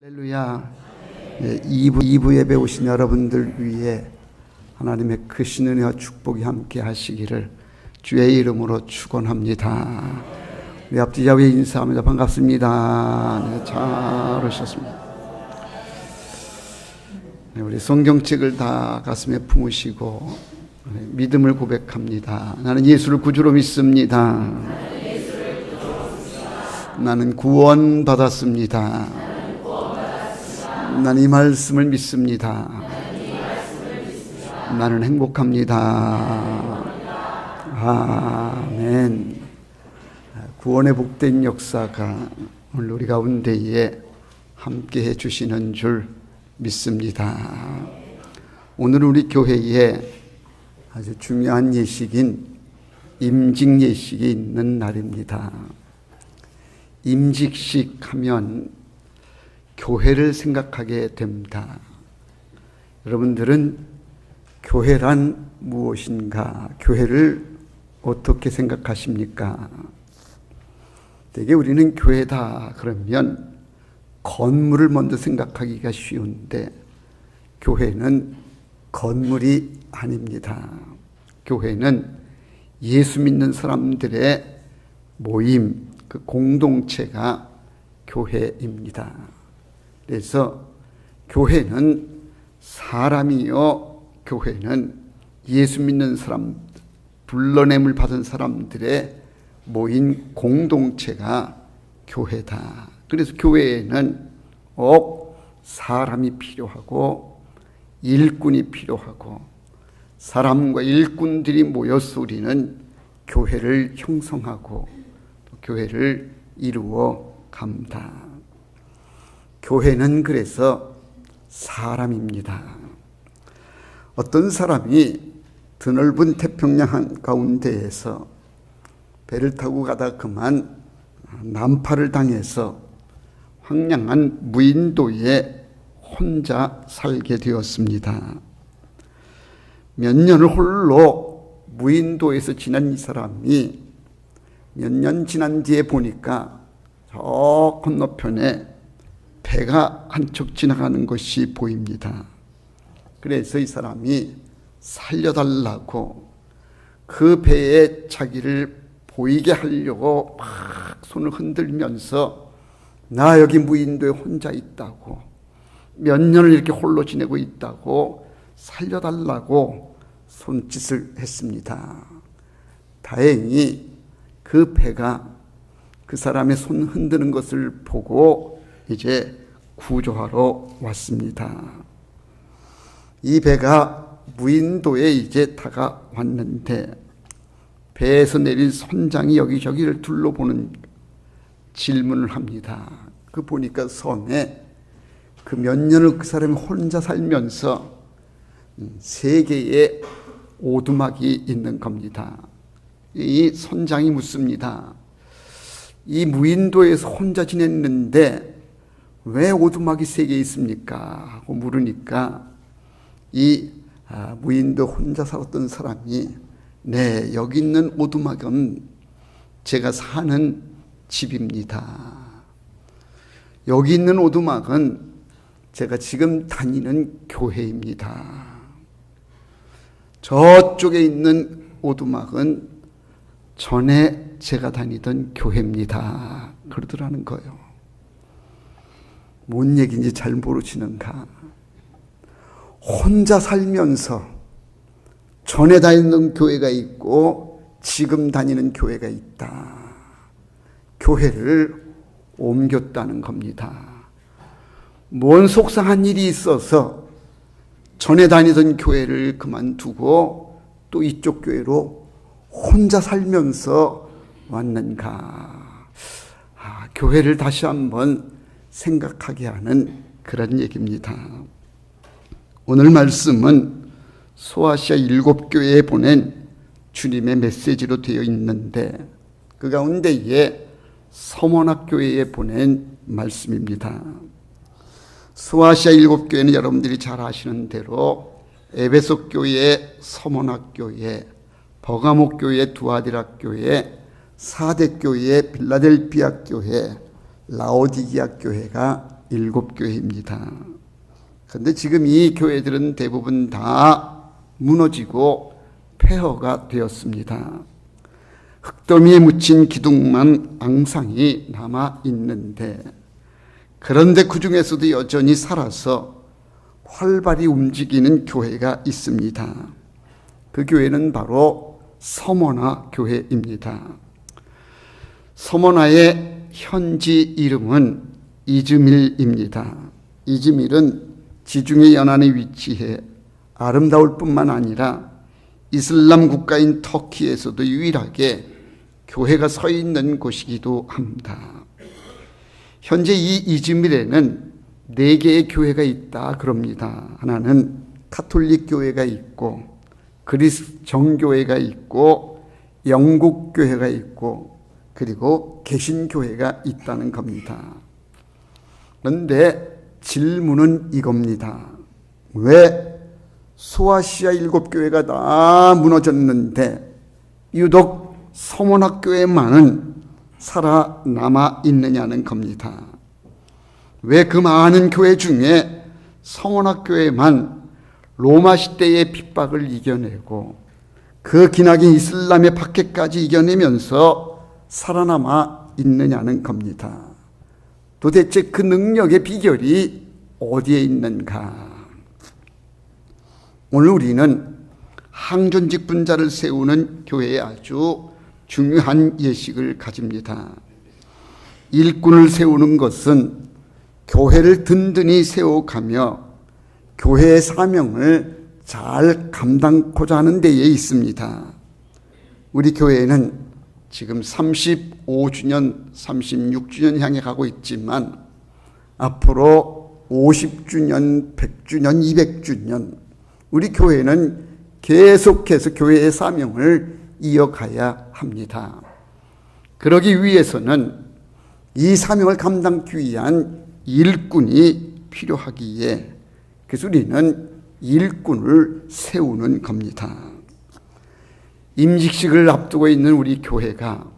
할렐루야. 2부 예배 오신 여러분들 위해 하나님의 크신 은혜와 축복이 함께 하시기를 주의 이름으로 축원합니다. 우리 앞뒤 자매 인사합니다. 반갑습니다. 네, 잘 오셨습니다. 네, 우리 성경책을 다 가슴에 품으시고 믿음을 고백합니다. 나는 예수를 구주로 믿습니다. 나는 구원받았습니다. 나는 이 말씀을 믿습니다. 나는 행복합니다. 아멘. 구원의 복된 역사가 오늘 우리 가운데에 함께 해주시는 줄 믿습니다. 오늘 우리 교회에 아주 중요한 예식인 임직 예식이 있는 날입니다. 임직식 하면 교회를 생각하게 됩니다. 여러분들은 교회란 무엇인가? 교회를 어떻게 생각하십니까? 되게 우리는 교회다 그러면 건물을 먼저 생각하기가 쉬운데 교회는 건물이 아닙니다. 교회는 예수 믿는 사람들의 모임, 그 공동체가 교회입니다. 그래서 교회는 사람이요, 교회는 예수 믿는 사람, 불러냄을 받은 사람들의 모인 공동체가 교회다. 그래서 교회에는 꼭 사람이 필요하고 일꾼이 필요하고 사람과 일꾼들이 모여서 우리는 교회를 형성하고 또 교회를 이루어 갑니다. 교회는 그래서 사람입니다. 어떤 사람이 드넓은 태평양 한가운데에서 배를 타고 가다 그만 난파를 당해서 황량한 무인도에 혼자 살게 되었습니다. 몇 년을 홀로 무인도에서 지난 이 사람이 몇 년 지난 뒤에 보니까 저 건너편에 배가 한 척 지나가는 것이 보입니다. 그래서 이 사람이 살려달라고 그 배에 자기를 보이게 하려고 막 손을 흔들면서 나 여기 무인도에 혼자 있다고 몇 년을 이렇게 홀로 지내고 있다고 살려달라고 손짓을 했습니다. 다행히 그 배가 그 사람의 손 흔드는 것을 보고 이제 구조하러 왔습니다. 이 배가 무인도에 이제 다가왔는데 배에서 내린 선장이 여기저기를 둘러보는 질문을 합니다. 그 보니까 섬에 그 몇 년을 그 사람이 혼자 살면서 3개의 오두막이 있는 겁니다. 이 선장이 묻습니다. 이 무인도에서 혼자 지냈는데 왜 오두막이 3개 있습니까? 하고 물으니까 이 무인도 혼자 살았던 사람이 네, 여기 있는 오두막은 제가 사는 집입니다. 여기 있는 오두막은 제가 지금 다니는 교회입니다. 저쪽에 있는 오두막은 전에 제가 다니던 교회입니다. 그러더라는 거예요. 뭔 얘기인지 잘 모르시는가? 혼자 살면서 전에 다니는 교회가 있고 지금 다니는 교회가 있다. 교회를 옮겼다는 겁니다. 뭔 속상한 일이 있어서 전에 다니던 교회를 그만두고 또 이쪽 교회로 혼자 살면서 왔는가? 교회를 다시 한번 생각하게 하는 그런 얘기입니다. 오늘 말씀은 소아시아 7교회에 보낸 주님의 메시지로 되어 있는데 그 가운데에 서머나교회에 보낸 말씀입니다. 소아시아 7교회는 여러분들이 잘 아시는 대로 에베소 교회, 서머나교회, 버가모 교회, 두아디라 교회, 사대 교회, 빌라델피아 교회, 라오디게아 교회가 7교회입니다. 그런데 지금 이 교회들은 대부분 다 무너지고 폐허가 되었습니다. 흙더미에 묻힌 기둥만 앙상이 남아 있는데, 그런데 그 중에서도 여전히 살아서 활발히 움직이는 교회가 있습니다. 그 교회는 바로 서머나 교회입니다. 서머나의 현지 이름은 이즈밀입니다. 이즈밀은 지중해 연안에 위치해 아름다울 뿐만 아니라 이슬람 국가인 터키에서도 유일하게 교회가 서 있는 곳이기도 합니다. 현재 이 이즈밀에는 4개의 교회가 있다 그럽니다. 하나는 카톨릭 교회가 있고, 그리스 정교회가 있고, 영국 교회가 있고, 그리고 개신교회가 있다는 겁니다. 그런데 질문은 이겁니다. 왜 소아시아 7교회가 다 무너졌는데 유독 서문학교회만은 살아남아 있느냐는 겁니다. 왜 그 많은 교회 중에 서문학교회만 로마 시대의 핍박을 이겨내고 그 기나긴 이슬람의 박해까지 이겨내면서 살아남아 있느냐는 겁니다. 도대체 그 능력의 비결이 어디에 있는가? 오늘 우리는 항존직 분자를 세우는 교회에 아주 중요한 예식을 가집니다. 일꾼을 세우는 것은 교회를 든든히 세워가며 교회의 사명을 잘 감당코자 하는 데에 있습니다. 우리 교회는 지금 35주년, 36주년 향해 가고 있지만 앞으로 50주년, 100주년, 200주년 우리 교회는 계속해서 교회의 사명을 이어가야 합니다. 그러기 위해서는 이 사명을 감당하기 위한 일꾼이 필요하기에 그래서 우리는 일꾼을 세우는 겁니다. 임직식을 앞두고 있는 우리 교회가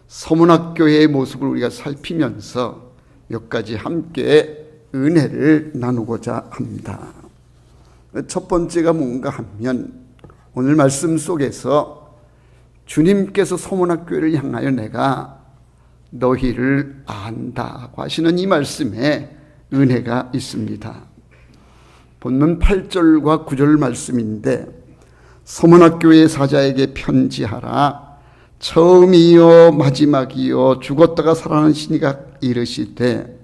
서문학교회의 모습을 우리가 살피면서 몇 가지 함께 은혜를 나누고자 합니다. 첫 번째가 뭔가 하면 오늘 말씀 속에서 주님께서 서문학교회를 향하여 내가 너희를 안다고 하시는 이 말씀에 은혜가 있습니다. 본문 8절과 9절 말씀인데 서문학교회 사자에게 편지하라. 처음이요 마지막이요 죽었다가 살아난 신이가 이르시되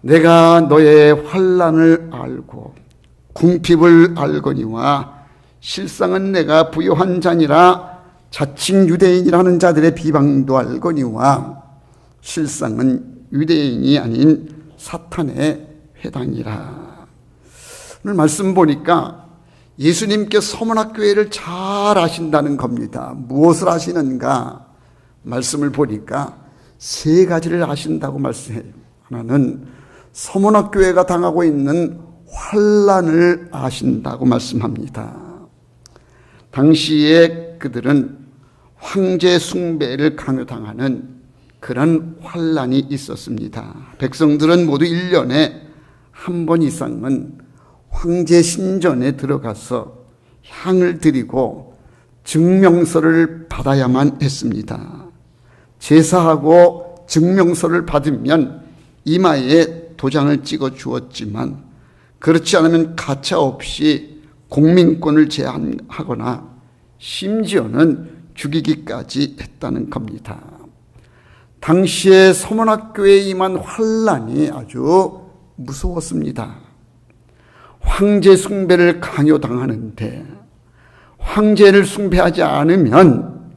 내가 너의 환난을 알고 궁핍을 알거니와 실상은 내가 부요한 자니라. 자칭 유대인이라는 자들의 비방도 알거니와 실상은 유대인이 아닌 사탄의 회당이라. 오늘 말씀 보니까 예수님께 서문학교회를 잘 아신다는 겁니다. 무엇을 아시는가? 말씀을 보니까 3가지를 아신다고 말씀해요. 하나는 서문학교회가 당하고 있는 환난을 아신다고 말씀합니다. 당시에 그들은 황제 숭배를 강요당하는 그런 환난이 있었습니다. 백성들은 모두 1년에 한 번 이상은 황제 신전에 들어가서 향을 드리고 증명서를 받아야만 했습니다. 제사하고 증명서를 받으면 이마에 도장을 찍어 주었지만 그렇지 않으면 가차없이 공민권을 제한하거나 심지어는 죽이기까지 했다는 겁니다. 당시에 서문학교에 임한 환난이 아주 무서웠습니다. 황제 숭배를 강요당하는데 황제를 숭배하지 않으면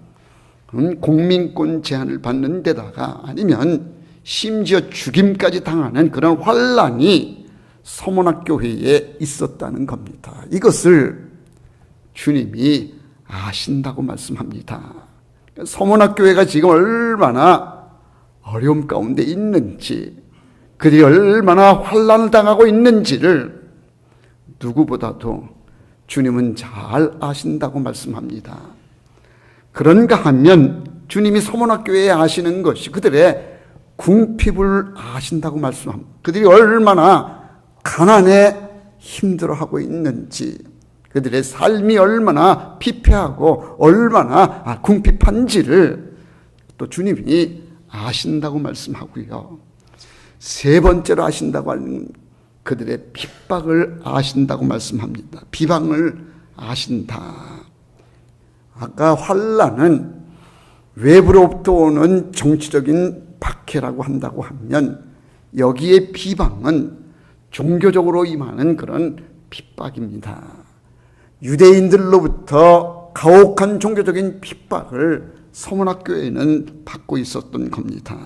공민권 제한을 받는 데다가 아니면 심지어 죽임까지 당하는 그런 환난이 서문학교회에 있었다는 겁니다. 이것을 주님이 아신다고 말씀합니다. 서문학교회가 지금 얼마나 어려움 가운데 있는지, 그들이 얼마나 환난을 당하고 있는지를 누구보다도 주님은 잘 아신다고 말씀합니다. 그런가 하면 주님이 서문학교회에 아시는 것이 그들의 궁핍을 아신다고 말씀합니다. 그들이 얼마나 가난에 힘들어하고 있는지, 그들의 삶이 얼마나 피폐하고 얼마나 궁핍한지를 또 주님이 아신다고 말씀하고요. 세 번째로 아신다고 하는 그들의 핍박을 아신다고 말씀합니다. 비방을 아신다. 아까 환난은 외부로부터 오는 정치적인 박해라고 한다고 하면, 여기에 비방은 종교적으로 임하는 그런 핍박입니다. 유대인들로부터 가혹한 종교적인 핍박을 서문학교에는 받고 있었던 겁니다.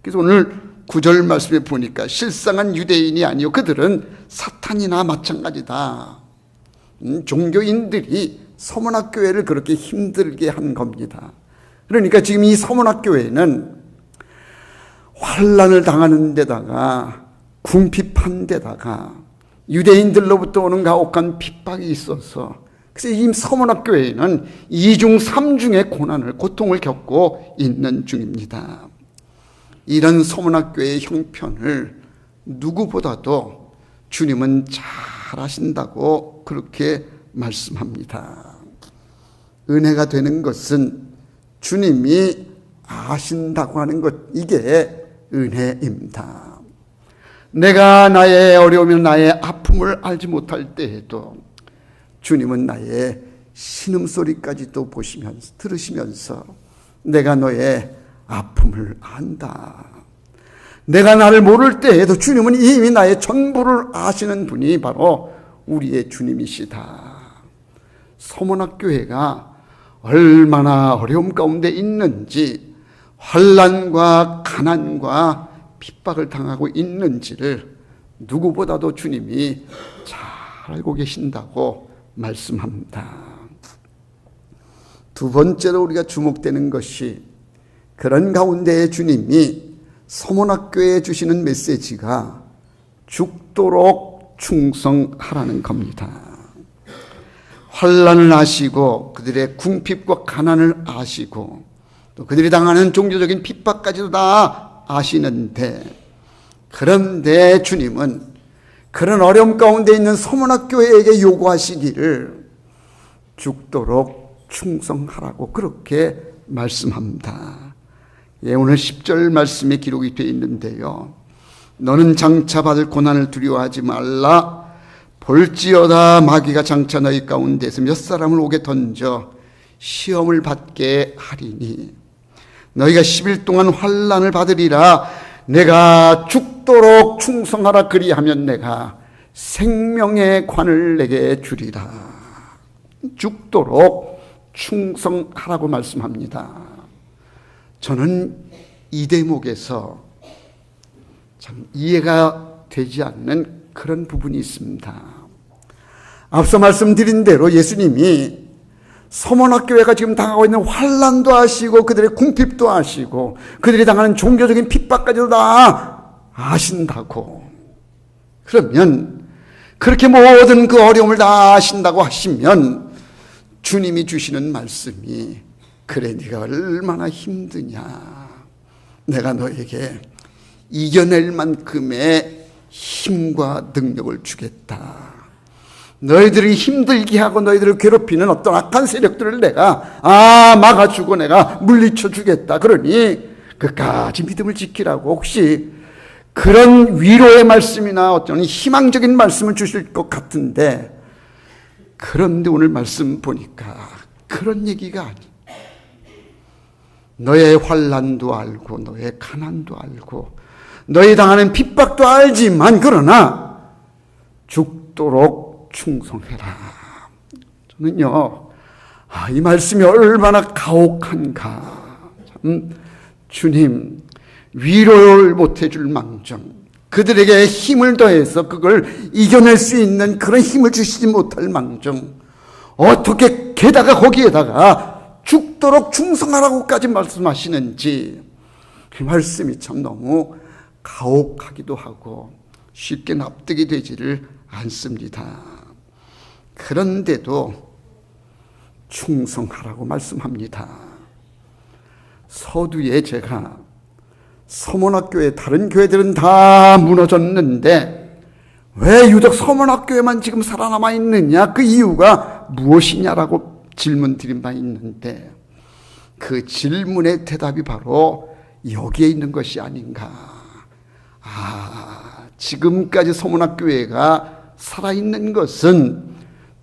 그래서 오늘 9절 말씀에 보니까 실상은 유대인이 아니요 그들은 사탄이나 마찬가지다. 종교인들이 서문학교회를 그렇게 힘들게 한 겁니다. 그러니까 지금 이 서문학교회는 환난을 당하는 데다가 궁핍한 데다가 유대인들로부터 오는 가혹한 핍박이 있어서, 그래서 이 서문학교회는 2중 3중의 고통을 겪고 있는 중입니다. 이런 서문학교회의 형편을 누구보다도 주님은 잘 아신다고 그렇게 말씀합니다. 은혜가 되는 것은 주님이 아신다고 하는 것, 이게 은혜입니다. 내가 나의 어려움이나 나의 아픔을 알지 못할 때에도 주님은 나의 신음소리까지도 들으시면서 내가 너의 아픔을 안다. 내가 나를 모를 때에도 주님은 이미 나의 전부를 아시는 분이 바로 우리의 주님이시다. 서문학교회가 얼마나 어려움 가운데 있는지, 환난과 가난과 핍박을 당하고 있는지를 누구보다도 주님이 잘 알고 계신다고 말씀합니다. 두 번째로 우리가 주목되는 것이, 그런 가운데에 주님이 서문학교에 주시는 메시지가 죽도록 충성하라는 겁니다. 환난을 아시고 그들의 궁핍과 가난을 아시고 또 그들이 당하는 종교적인 핍박까지도 다 아시는데, 그런데 주님은 그런 어려움 가운데 있는 서문학교회에게 요구하시기를 죽도록 충성하라고 그렇게 말씀합니다. 예, 오늘 10절 말씀에 기록이 되어 있는데요. 너는 장차 받을 고난을 두려워하지 말라. 볼지어다 마귀가 장차 너희 가운데서 몇 사람을 오게 던져 시험을 받게 하리니 너희가 10일 동안 환난을 받으리라. 내가 죽도록 충성하라. 그리하면 내가 생명의 관을 내게 주리라. 죽도록 충성하라고 말씀합니다. 저는 이 대목에서 참 이해가 되지 않는 그런 부분이 있습니다. 앞서 말씀드린 대로 예수님이 서문학교회가 지금 당하고 있는 환난도 아시고 그들의 궁핍도 아시고 그들이 당하는 종교적인 핍박까지도 다 아신다고, 그러면 그렇게 모든 그 어려움을 다 아신다고 하시면 주님이 주시는 말씀이, 그래 네가 얼마나 힘드냐, 내가 너에게 이겨낼 만큼의 힘과 능력을 주겠다. 너희들이 힘들게 하고 너희들을 괴롭히는 어떤 악한 세력들을 내가 막아주고 내가 물리쳐 주겠다. 그러니 끝까지 믿음을 지키라고, 혹시 그런 위로의 말씀이나 어떤 희망적인 말씀을 주실 것 같은데, 그런데 오늘 말씀 보니까 그런 얘기가 아니에요. 너의 환난도 알고 너의 가난도 알고 너희 당하는 핍박도 알지만 그러나 죽도록 충성해라. 저는요, 이 말씀이 얼마나 가혹한가. 참 주님 위로를 못해 줄 망정 그들에게 힘을 더해서 그걸 이겨낼 수 있는 그런 힘을 주시지 못할 망정 어떻게 게다가 거기에다가 죽도록 충성하라고까지 말씀하시는지, 그 말씀이 참 너무 가혹하기도 하고 쉽게 납득이 되지를 않습니다. 그런데도 충성하라고 말씀합니다. 서두에 제가 서문학교에 다른 교회들은 다 무너졌는데 왜 유독 서문학교에만 지금 살아남아 있느냐? 그 이유가 무엇이냐라고 질문 드린 바 있는데 그 질문의 대답이 바로 여기에 있는 것이 아닌가. 지금까지 서문학교회가 살아있는 것은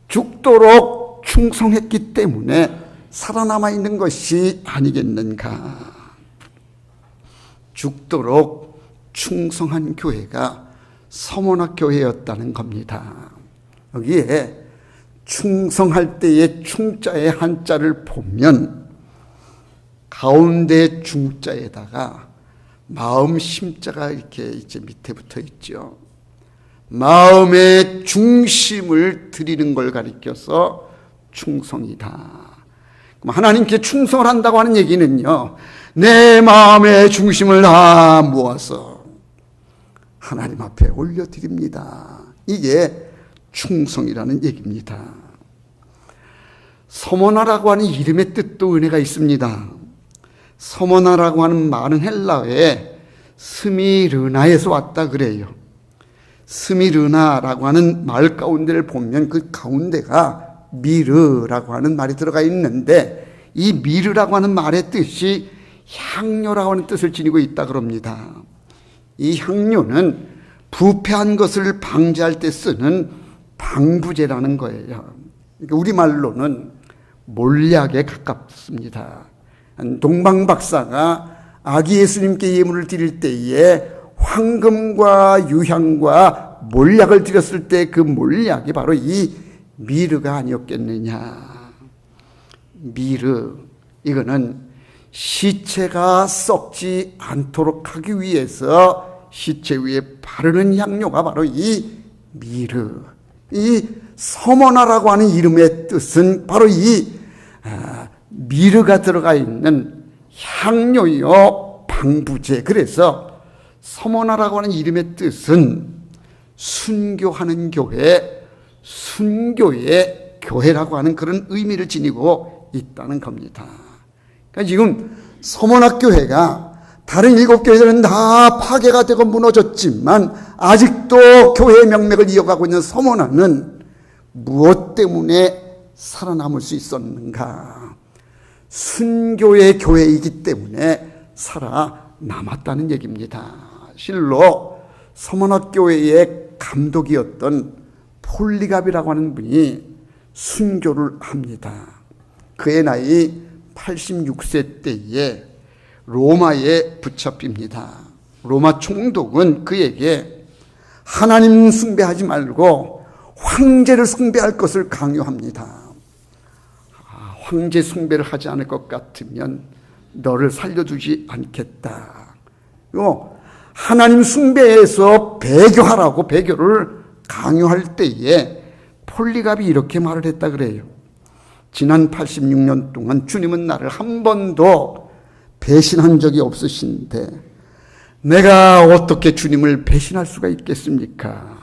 죽도록 충성했기 때문에 살아남아 있는 것이 아니겠는가. 죽도록 충성한 교회가 서문학교회였다는 겁니다. 여기에 충성할 때의 충자의 한자를 보면 가운데 중자에다가 마음 심자가 이렇게 이제 밑에 붙어 있죠. 마음의 중심을 드리는 걸 가리켜서 충성이다. 그럼 하나님께 충성을 한다고 하는 얘기는요, 내 마음의 중심을 다 모아서 하나님 앞에 올려드립니다. 이게 충성이라는 얘기입니다. 서머나라고 하는 이름의 뜻도 은혜가 있습니다. 서머나라고 하는 말은 헬라어에 스미르나에서 왔다 그래요. 스미르나라고 하는 말 가운데를 보면 그 가운데가 미르라고 하는 말이 들어가 있는데 이 미르라고 하는 말의 뜻이 향료라고 하는 뜻을 지니고 있다 그럽니다. 이 향료는 부패한 것을 방지할 때 쓰는 방부제라는 거예요. 그러니까 우리말로는 몰약에 가깝습니다. 동방 박사가 아기 예수님께 예물을 드릴 때에 황금과 유향과 몰약을 드렸을 때 그 몰약이 바로 이 미르가 아니었겠느냐. 미르, 이거는 시체가 썩지 않도록 하기 위해서 시체 위에 바르는 향료가 바로 이 미르. 이 서머나라고 하는 이름의 뜻은 바로 이 미르가 들어가 있는 향료요 방부제. 그래서 서머나라고 하는 이름의 뜻은 순교하는 교회, 순교의 교회라고 하는 그런 의미를 지니고 있다는 겁니다. 그러니까 지금 서머나교회가 다른 7교회들은 다 파괴가 되고 무너졌지만 아직도 교회의 명맥을 이어가고 있는 서머나는 무엇 때문에 살아남을 수 있었는가? 순교의 교회이기 때문에 살아남았다는 얘기입니다. 실로 서머나교회의 감독이었던 폴리갑이라고 하는 분이 순교를 합니다. 그의 나이 86세 때에 로마에 붙잡힙니다. 로마 총독은 그에게 하나님 숭배하지 말고 황제를 숭배할 것을 강요합니다. 황제 숭배를 하지 않을 것 같으면 너를 살려두지 않겠다. 하나님 숭배에서 배교하라고 배교를 강요할 때에 폴리갑이 이렇게 말을 했다 그래요. 지난 86년 동안 주님은 나를 한 번도 배신한 적이 없으신데 내가 어떻게 주님을 배신할 수가 있겠습니까?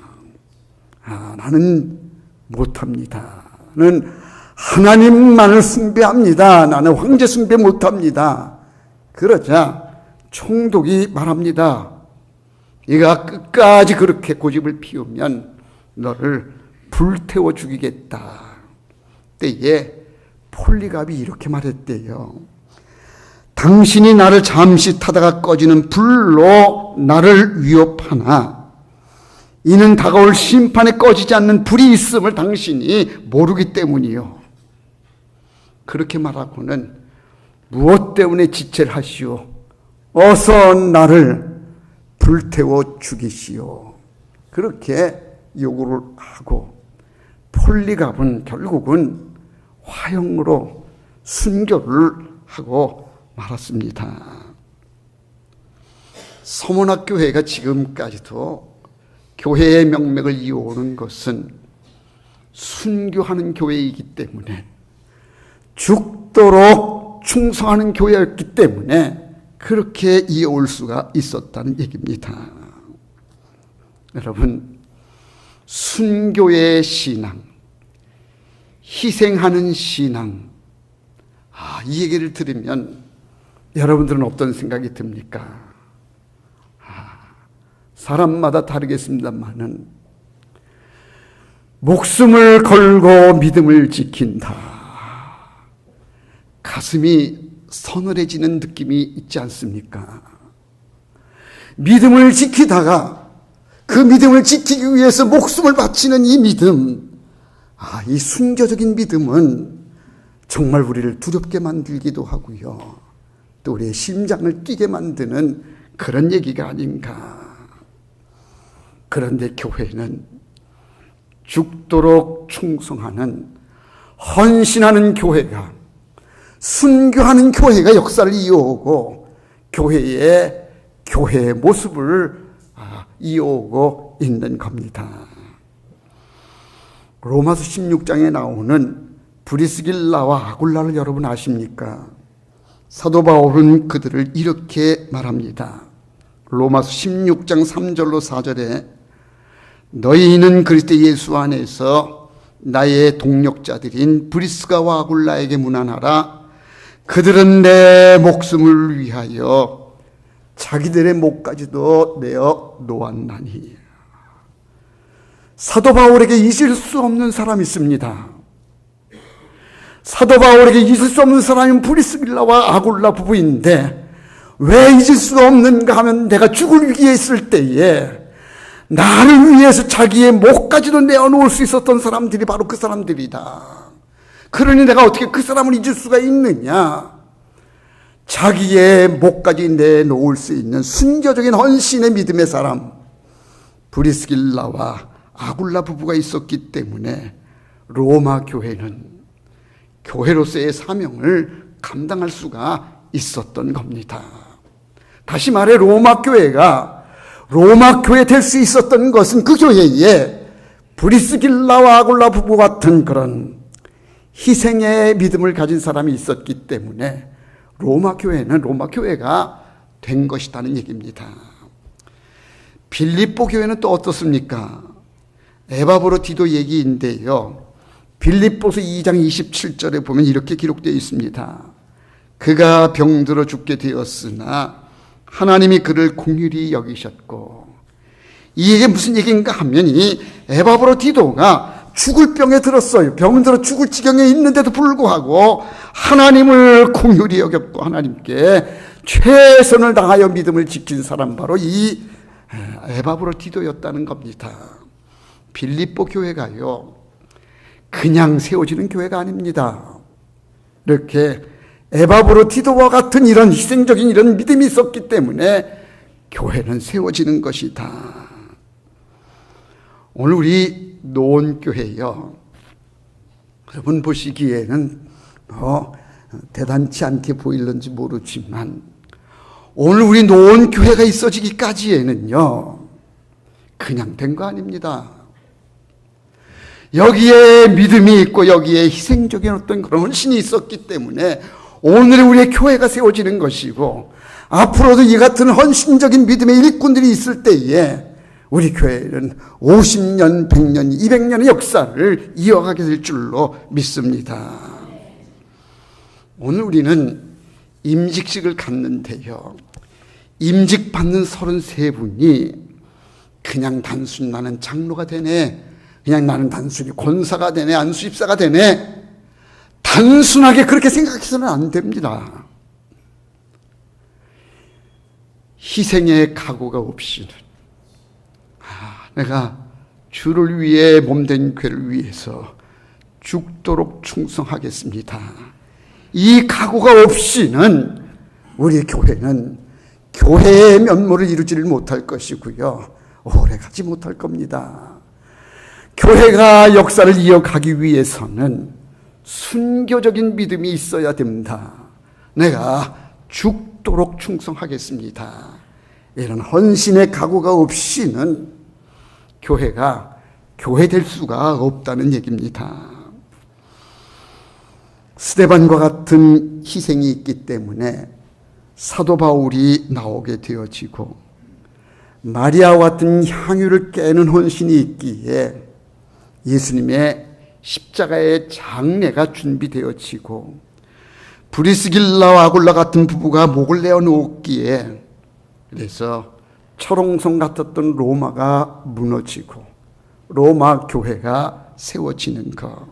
나는 못합니다. 나는 하나님만을 숭배합니다. 나는 황제 숭배 못합니다. 그러자 총독이 말합니다. 네가 끝까지 그렇게 고집을 피우면 너를 불태워 죽이겠다. 때에 폴리갑이 이렇게 말했대요. 당신이 나를 잠시 타다가 꺼지는 불로 나를 위협하나 이는 다가올 심판에 꺼지지 않는 불이 있음을 당신이 모르기 때문이요. 그렇게 말하고는 무엇 때문에 지체를 하시오? 어서 나를 불태워 죽이시오. 그렇게 요구를 하고 폴리갑은 결국은 화형으로 순교를 하고 말았습니다. 서문학교회가 지금까지도 교회의 명맥을 이어오는 것은 순교하는 교회이기 때문에 죽도록 충성하는 교회였기 때문에 그렇게 이어올 수가 있었다는 얘기입니다. 여러분, 순교의 신앙, 희생하는 신앙, 이 얘기를 들으면 여러분들은 어떤 생각이 듭니까? 사람마다 다르겠습니다만은 목숨을 걸고 믿음을 지킨다. 가슴이 서늘해지는 느낌이 있지 않습니까? 믿음을 지키다가 그 믿음을 지키기 위해서 목숨을 바치는 이 믿음, 이 순교적인 믿음은 정말 우리를 두렵게 만들기도 하고요. 또 우리의 심장을 뛰게 만드는 그런 얘기가 아닌가. 그런데 교회는 죽도록 충성하는, 헌신하는 교회가, 순교하는 교회가 역사를 이어오고 교회의 모습을 이어오고 있는 겁니다. 로마서 16장에 나오는 브리스길라와 아굴라를 여러분 아십니까? 사도 바울은 그들을 이렇게 말합니다. 로마서 16장 3절로 4절에 너희는 그리스도 예수 안에서 나의 동력자들인 브리스가와 아굴라에게 문안하라. 그들은 내 목숨을 위하여 자기들의 목까지도 내어 놓았나니. 사도 바울에게 잊을 수 없는 사람이 있습니다. 사도 바울에게 잊을 수 없는 사람은 브리스길라와 아굴라 부부인데 왜 잊을 수 없는가 하면 내가 죽을 위기에 있을 때에 나를 위해서 자기의 목까지도 내어놓을 수 있었던 사람들이 바로 그 사람들이다. 그러니 내가 어떻게 그 사람을 잊을 수가 있느냐. 자기의 목까지 내놓을 수 있는 순교적인 헌신의 믿음의 사람 브리스길라와 아굴라 부부가 있었기 때문에 로마 교회는 교회로서의 사명을 감당할 수가 있었던 겁니다. 다시 말해 로마 교회가 로마 교회 될 수 있었던 것은 그 교회에 브리스길라와 아굴라 부부 같은 그런 희생의 믿음을 가진 사람이 있었기 때문에 로마 교회가 된 것이라는 얘기입니다. 빌립보 교회는 또 어떻습니까? 에바브로디도 얘기인데요. 빌립보서 2장 27절에 보면 이렇게 기록되어 있습니다. 그가 병들어 죽게 되었으나 하나님이 그를 긍휼히 여기셨고. 이게 무슨 얘기인가 하면 이 에바브로디도가 죽을 병에 들었어요. 병은 들어 죽을 지경에 있는데도 불구하고 하나님을 긍휼히 여겼고 하나님께 최선을 다하여 믿음을 지킨 사람 바로 이 에바브로디도였다는 겁니다. 빌립보 교회가요 그냥 세워지는 교회가 아닙니다. 이렇게 에바브로디도와 같은 이런 희생적인 이런 믿음이 있었기 때문에 교회는 세워지는 것이다. 오늘 우리 노원교회요. 여러분 보시기에는 대단치 않게 보일는지 모르지만 오늘 우리 노원교회가 있어지기까지에는요. 그냥 된 거 아닙니다. 여기에 믿음이 있고 여기에 희생적인 어떤 그런 헌신이 있었기 때문에 오늘 우리의 교회가 세워지는 것이고 앞으로도 이 같은 헌신적인 믿음의 일꾼들이 있을 때에 우리 교회는 50년, 100년, 200년의 역사를 이어가게 될 줄로 믿습니다. 오늘 우리는 임직식을 갖는데요. 임직 받는 33분이 그냥 단순히 나는 장로가 되네, 그냥 나는 단순히 권사가 되네, 안수집사가 되네, 단순하게 그렇게 생각해서는 안 됩니다. 희생의 각오가 없이는 내가 주를 위해 몸된 교회를 위해서 죽도록 충성하겠습니다. 이 각오가 없이는 우리 교회는 교회의 면모를 이루지를 못할 것이고요. 오래가지 못할 겁니다. 교회가 역사를 이어가기 위해서는 순교적인 믿음이 있어야 됩니다. 내가 죽도록 충성하겠습니다. 이런 헌신의 각오가 없이는 교회가 교회 될 수가 없다는 얘기입니다. 스데반과 같은 희생이 있기 때문에 사도 바울이 나오게 되어지고 마리아와 같은 향유를 깨는 헌신이 있기에 예수님의 십자가의 장례가 준비되어지고 브리스길라와 아굴라 같은 부부가 목을 내어 놓기에 그래서 철옹성 같았던 로마가 무너지고 로마 교회가 세워지는 것.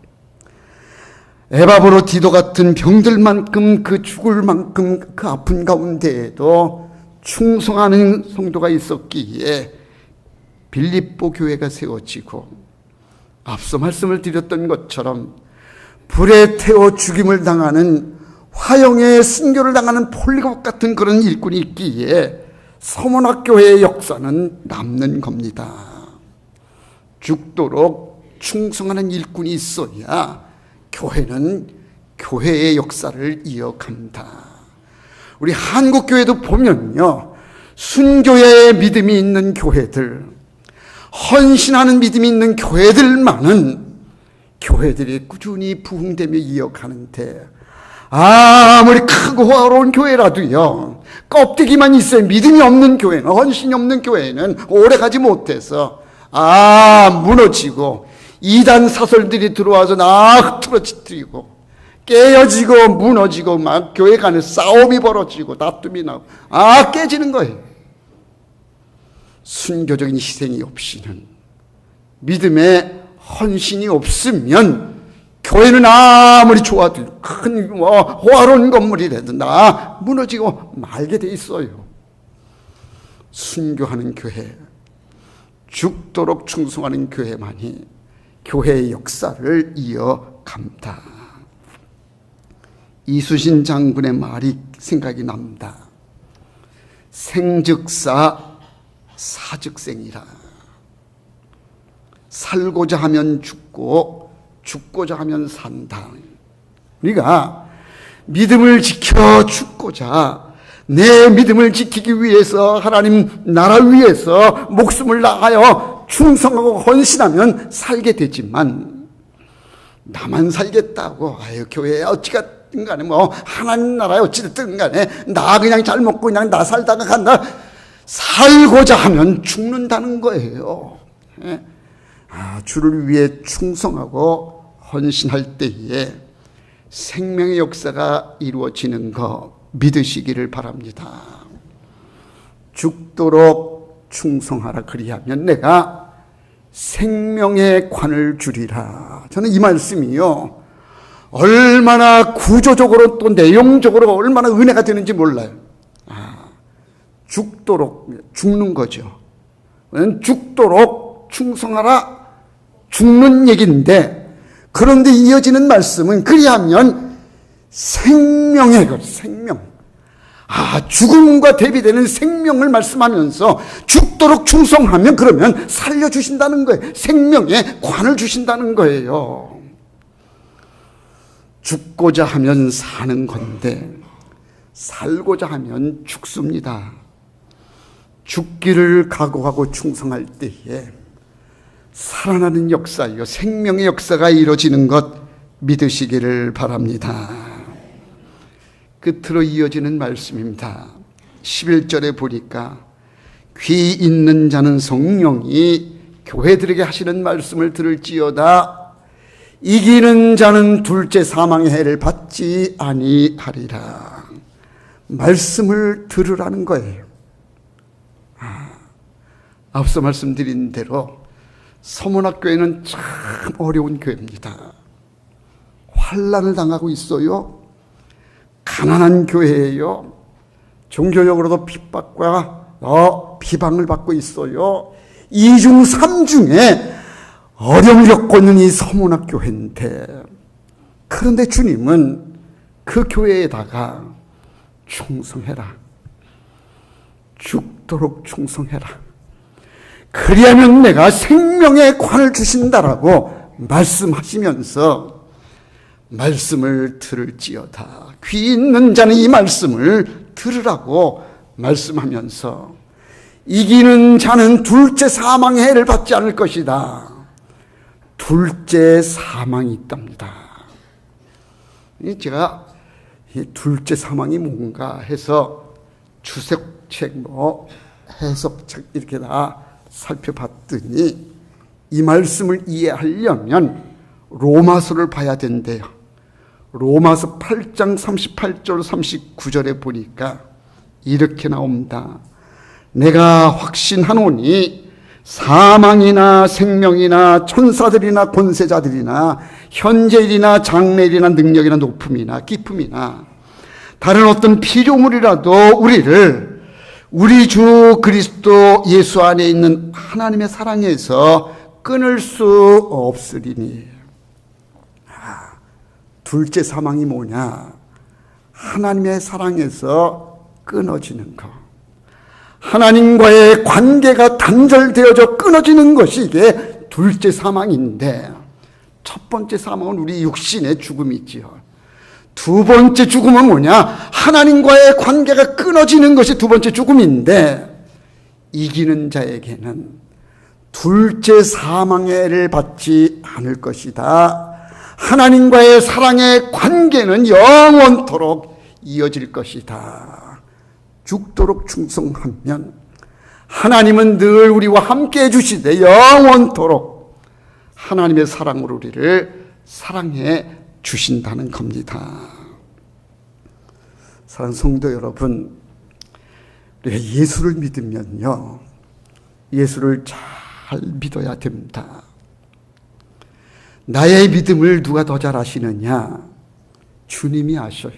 에바브로 디도 같은 병들만큼 그 죽을 만큼 그 아픈 가운데에도 충성하는 성도가 있었기에 빌립보 교회가 세워지고, 앞서 말씀을 드렸던 것처럼 불에 태워 죽임을 당하는 화형의 순교를 당하는 폴리갑 같은 그런 일꾼이 있기에 서문학교회의 역사는 남는 겁니다. 죽도록 충성하는 일꾼이 있어야 교회는 교회의 역사를 이어갑니다. 우리 한국교회도 보면요, 순교의 믿음이 있는 교회들, 헌신하는 믿음이 있는 교회들만은 교회들이 꾸준히 부흥되며 이어가는데, 아무리 크고 화려한 교회라도요, 껍데기만 있어요. 믿음이 없는 교회는, 헌신이 없는 교회는 오래가지 못해서 무너지고 이단 사설들이 들어와서 흐트러지고 깨어지고 무너지고 막 교회 간에 싸움이 벌어지고 다툼이 나고 깨지는 거예요. 순교적인 희생이 없이는, 믿음의 헌신이 없으면 교회는 아무리 좋아도 큰 호화로운 건물이라도 무너지고 말게 돼 있어요. 순교하는 교회, 죽도록 충성하는 교회만이 교회의 역사를 이어갑니다. 이수신 장군의 말이 생각이 납니다. 생즉사 사즉생이라. 살고자 하면 죽고 죽고자 하면 산다. 우리가 믿음을 지켜 죽고자, 내 믿음을 지키기 위해서, 하나님 나라 위해서 목숨을 다하여 충성하고 헌신하면 살게 되지만, 나만 살겠다고 교회에 어찌됐든 간에 하나님 나라에 어찌됐든 간에 나 그냥 잘 먹고 그냥 나 살다가 간다, 살고자 하면 죽는다는 거예요. 주를 위해 충성하고 헌신할 때에 생명의 역사가 이루어지는 거 믿으시기를 바랍니다. 죽도록 충성하라, 그리하면 내가 생명의 관을 주리라. 저는 이 말씀이요, 얼마나 구조적으로 또 내용적으로 얼마나 은혜가 되는지 몰라요. 죽도록, 죽는 거죠. 죽도록 충성하라, 죽는 얘기인데, 그런데 이어지는 말씀은 그리하면 생명의 것, 생명. 죽음과 대비되는 생명을 말씀하면서 죽도록 충성하면 그러면 살려주신다는 거예요. 생명의 관을 주신다는 거예요. 죽고자 하면 사는 건데 살고자 하면 죽습니다. 죽기를 각오하고 충성할 때에 살아나는 역사요, 생명의 역사가 이루어지는 것 믿으시기를 바랍니다. 끝으로 이어지는 말씀입니다. 11절에 보니까 귀 있는 자는 성령이 교회들에게 하시는 말씀을 들을지어다. 이기는 자는 둘째 사망의 해를 받지 아니하리라. 말씀을 들으라는 거예요. 앞서 말씀드린 대로 서문학교회는 참 어려운 교회입니다. 환난을 당하고 있어요. 가난한 교회예요. 종교적으로도 핍박과 비방을 받고 있어요. 2중 3중에 어려움을 겪고 있는 이 서문학교회인데, 그런데 주님은 그 교회에다가 충성해라, 죽도록 충성해라, 그리하면 내가 생명의 관을 주신다라고 말씀하시면서 말씀을 들을지어다. 귀 있는 자는 이 말씀을 들으라고 말씀하면서 이기는 자는 둘째 사망의 해를 받지 않을 것이다. 둘째 사망이 있답니다. 제가 이 둘째 사망이 뭔가 해서 주석책, 해석책 이렇게 다 살펴봤더니 이 말씀을 이해하려면 로마서를 봐야 된대요. 로마서 8장 38절 39절에 보니까 이렇게 나옵니다. 내가 확신하노니 사망이나 생명이나 천사들이나 권세자들이나 현재일이나 장래일이나 능력이나 높음이나 깊음이나 다른 어떤 피조물이라도 우리를 우리 주 그리스도 예수 안에 있는 하나님의 사랑에서 끊을 수 없으리니. 둘째 사망이 뭐냐? 하나님의 사랑에서 끊어지는 것. 하나님과의 관계가 단절되어져 끊어지는 것이 이게 둘째 사망인데, 첫 번째 사망은 우리 육신의 죽음이지요. 두 번째 죽음은 뭐냐? 하나님과의 관계가 끊어지는 것이 두 번째 죽음인데, 이기는 자에게는 둘째 사망해를 받지 않을 것이다. 하나님과의 사랑의 관계는 영원토록 이어질 것이다. 죽도록 충성하면 하나님은 늘 우리와 함께 해주시되 영원토록 하나님의 사랑으로 우리를 사랑해 주신다는 겁니다. 사랑하는 성도 여러분, 우리가 예수를 믿으면요, 예수를 잘 믿어야 됩니다. 나의 믿음을 누가 더 잘 아시느냐? 주님이 아셔요.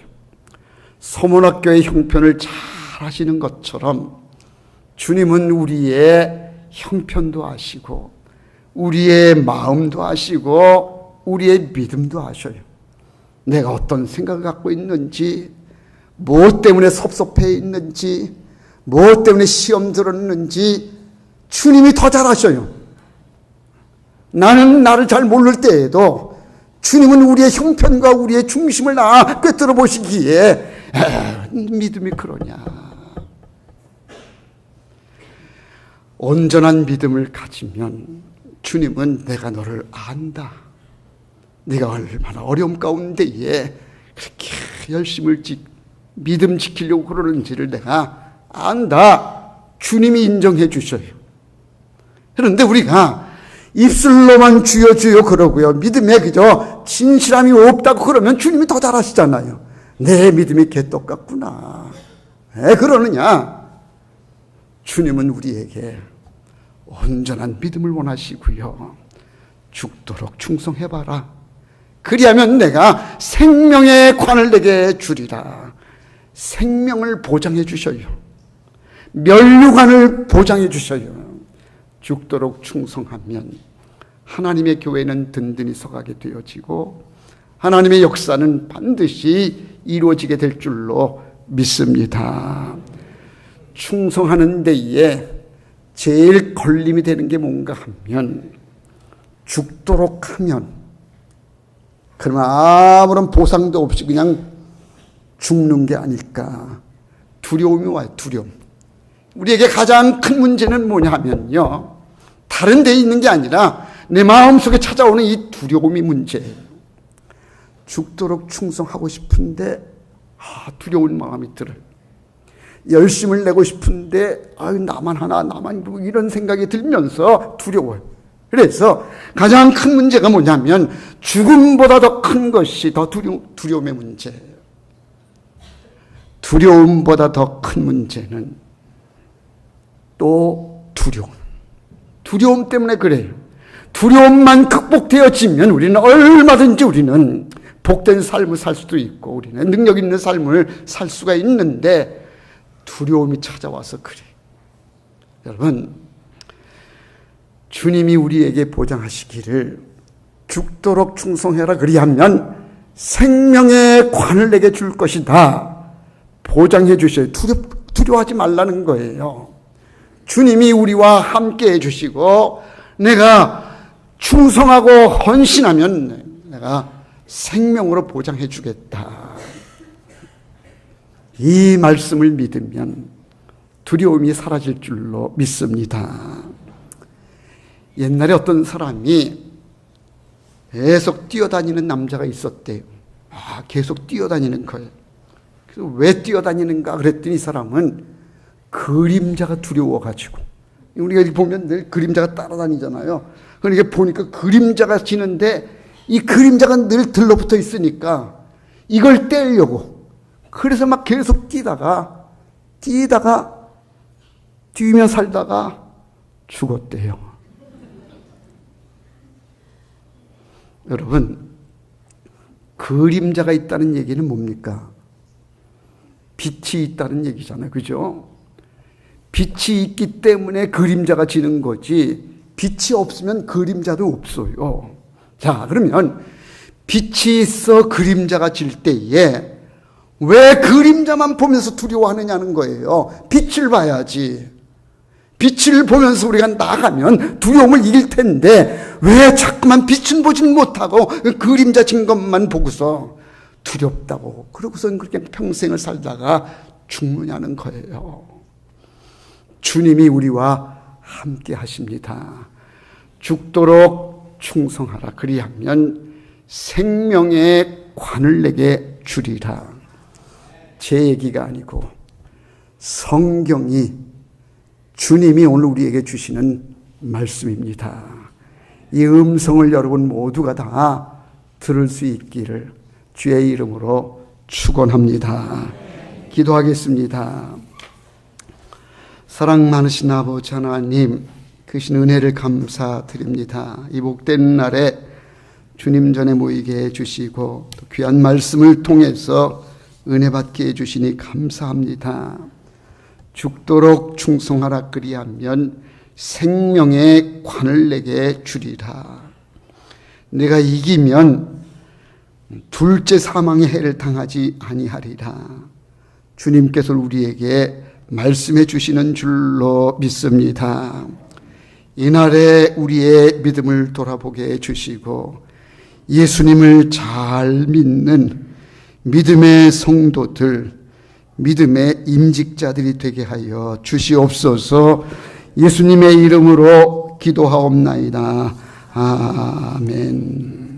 서문학교의 형편을 잘 아시는 것처럼 주님은 우리의 형편도 아시고 우리의 마음도 아시고 우리의 믿음도 아셔요. 내가 어떤 생각을 갖고 있는지, 무엇 때문에 섭섭해 있는지, 무엇 때문에 시험 들었는지 주님이 더 잘 아셔요. 나는 나를 잘 모를 때에도 주님은 우리의 형편과 우리의 중심을 꿰뚫어 보시기에 믿음이 그러냐. 온전한 믿음을 가지면 주님은 내가 너를 안다. 네가 얼마나 어려움 가운데에 그렇게 열심을 믿음 지키려고 그러는지를 내가 안다. 주님이 인정해 주셔요. 그런데 우리가 입술로만 주여 주여 그러고요, 믿음에 그저 진실함이 없다고 그러면 주님이 더 잘하시잖아요. 내 믿음이 개떡 같구나. 왜 그러느냐? 주님은 우리에게 온전한 믿음을 원하시고요, 죽도록 충성해봐라. 그리하면 내가 생명의 관을 내게 주리라. 생명을 보장해 주셔요. 면류관을 보장해 주셔요. 죽도록 충성하면 하나님의 교회는 든든히 서가게 되어지고 하나님의 역사는 반드시 이루어지게 될 줄로 믿습니다. 충성하는 데에 제일 걸림이 되는 게 뭔가 하면, 죽도록 하면 그러면 아무런 보상도 없이 그냥 죽는 게 아닐까. 두려움이 와요. 두려움. 우리에게 가장 큰 문제는 뭐냐 하면요, 다른 데 있는 게 아니라 내 마음속에 찾아오는 이 두려움이 문제예요. 죽도록 충성하고 싶은데 두려운 마음이 들어요. 열심을 내고 싶은데 나만 하나, 나만 이런 생각이 들면서 두려워요. 그래서 가장 큰 문제가 뭐냐면 죽음보다 더 큰 것이 더 두려움의 문제예요. 두려움보다 더 큰 문제는 또 두려움 때문에 그래요. 두려움만 극복되어지면 우리는 얼마든지 우리는 복된 삶을 살 수도 있고 우리는 능력 있는 삶을 살 수가 있는데, 두려움이 찾아와서 그래요. 여러분, 주님이 우리에게 보장하시기를 죽도록 충성해라, 그리하면 생명의 관을 내게 줄 것이다 보장해 주셔요. 두려워하지 말라는 거예요. 주님이 우리와 함께 해주시고 내가 충성하고 헌신하면 내가 생명으로 보장해 주겠다. 이 말씀을 믿으면 두려움이 사라질 줄로 믿습니다. 옛날에 어떤 사람이 계속 뛰어다니는 남자가 있었대요. 계속 뛰어다니는 거예요. 그래서 왜 뛰어다니는가 그랬더니 이 사람은 그림자가 두려워가지고, 우리가 보면 늘 그림자가 따라다니잖아요. 그러니까 보니까 그림자가 지는데 이 그림자가 늘 들러붙어 있으니까 이걸 떼려고, 그래서 막 계속 뛰다가 뛰며 살다가 죽었대요. 여러분, 그림자가 있다는 얘기는 뭡니까? 빛이 있다는 얘기잖아요. 그죠? 빛이 있기 때문에 그림자가 지는 거지, 빛이 없으면 그림자도 없어요. 자, 그러면 빛이 있어 그림자가 질 때에 왜 그림자만 보면서 두려워하느냐는 거예요. 빛을 봐야지. 빛을 보면서 우리가 나가면 두려움을 이길 텐데 왜 자꾸만 빛은 보진 못하고 그림자 진 것만 보고서 두렵다고 그러고선 그렇게 평생을 살다가 죽느냐는 거예요. 주님이 우리와 함께 하십니다. 죽도록 충성하라. 그리하면 생명의 관을 내게 주리라. 제 얘기가 아니고 성경이, 주님이 오늘 우리에게 주시는 말씀입니다. 이 음성을 여러분 모두가 다 들을 수 있기를 주의 이름으로 축원합니다. 기도하겠습니다. 사랑 많으신 아버지 하나님, 크신 은혜를 감사드립니다. 이 복된 날에 주님 전에 모이게 해주시고 또 귀한 말씀을 통해서 은혜 받게 해주시니 감사합니다. 죽도록 충성하라. 그리하면 생명의 관을 내게 주리라. 내가 이기면 둘째 사망의 해를 당하지 아니하리라. 주님께서 우리에게 말씀해 주시는 줄로 믿습니다. 이날에 우리의 믿음을 돌아보게 해주시고 예수님을 잘 믿는 믿음의 성도들, 믿음의 임직자들이 되게 하여 주시옵소서. 예수님의 이름으로 기도하옵나이다. 아멘.